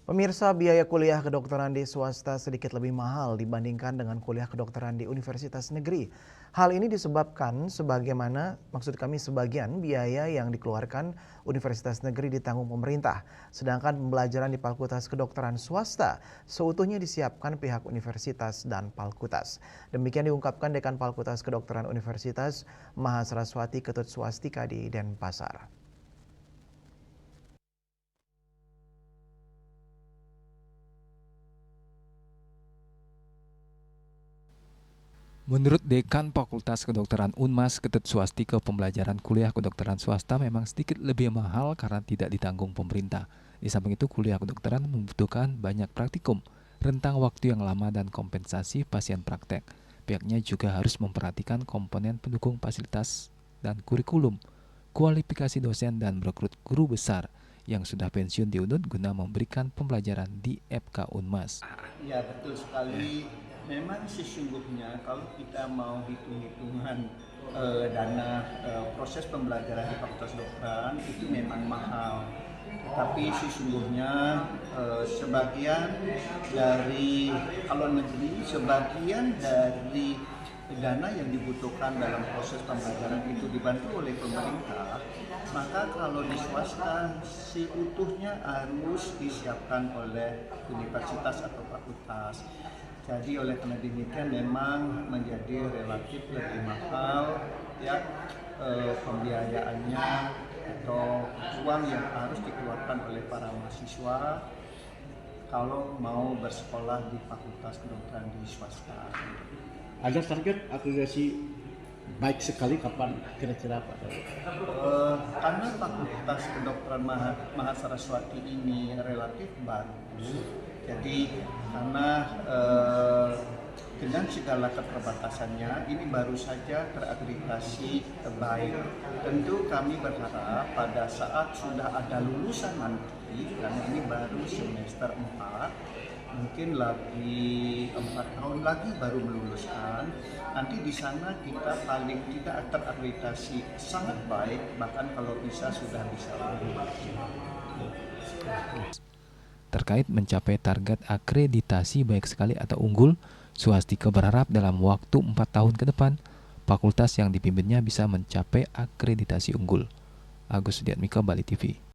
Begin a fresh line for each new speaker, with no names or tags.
Pemirsa, biaya kuliah kedokteran di swasta sedikit lebih mahal dibandingkan dengan kuliah kedokteran di universitas negeri. Hal ini disebabkan sebagian biaya yang dikeluarkan universitas negeri ditanggung pemerintah, sedangkan pembelajaran di fakultas kedokteran swasta seutuhnya disiapkan pihak universitas dan fakultas. Demikian diungkapkan Dekan Fakultas Kedokteran Universitas Mahasaraswati Ketut Swastika di Denpasar.
Menurut Dekan Fakultas Kedokteran Unmas Ketut Swastika, pembelajaran kuliah kedokteran swasta memang sedikit lebih mahal karena tidak ditanggung pemerintah. Di samping itu, kuliah kedokteran membutuhkan banyak praktikum, rentang waktu yang lama dan kompensasi pasien praktek. Pihaknya juga harus memperhatikan komponen pendukung fasilitas dan kurikulum, kualifikasi dosen dan merekrut guru besar yang sudah pensiun di UNUD guna memberikan pembelajaran di FK Unmas.
Ya, betul sekali. Memang sesungguhnya kalau kita mau hitung-hitungan dana proses pembelajaran di Fakultas Kedokteran itu memang mahal. Tapi sesungguhnya sebagian dari kalau negeri, sebagian dari dana yang dibutuhkan dalam proses pembelajaran itu dibantu oleh pemerintah, maka kalau di swasta seutuhnya harus disiapkan oleh universitas atau fakultas. Jadi oleh karena demikian memang menjadi relatif lebih mahal ya pembiayaannya atau uang yang harus dikeluarkan oleh para mahasiswa kalau mau bersekolah di fakultas kedokteran di swasta.
Ada target akreditasi baik sekali kapan kira-kira Pak?
Karena fakultas kedokteran Mahasaraswati ini relatif baru, jadi karena dengan segala keterbatasannya ini baru saja terakreditasi baik. Tentu kami berharap pada saat sudah ada lulusan nanti, karena ini baru semester 4, mungkin lagi 4 tahun lagi baru meluluskan. Nanti di sana kita paling tidak terakreditasi sangat baik, bahkan kalau bisa sudah bisa lebih.
Terkait mencapai target akreditasi baik sekali atau unggul, Swastika berharap dalam waktu 4 tahun ke depan, fakultas yang dipimpinnya bisa mencapai akreditasi unggul. Agus Sudiatmika, Bali TV.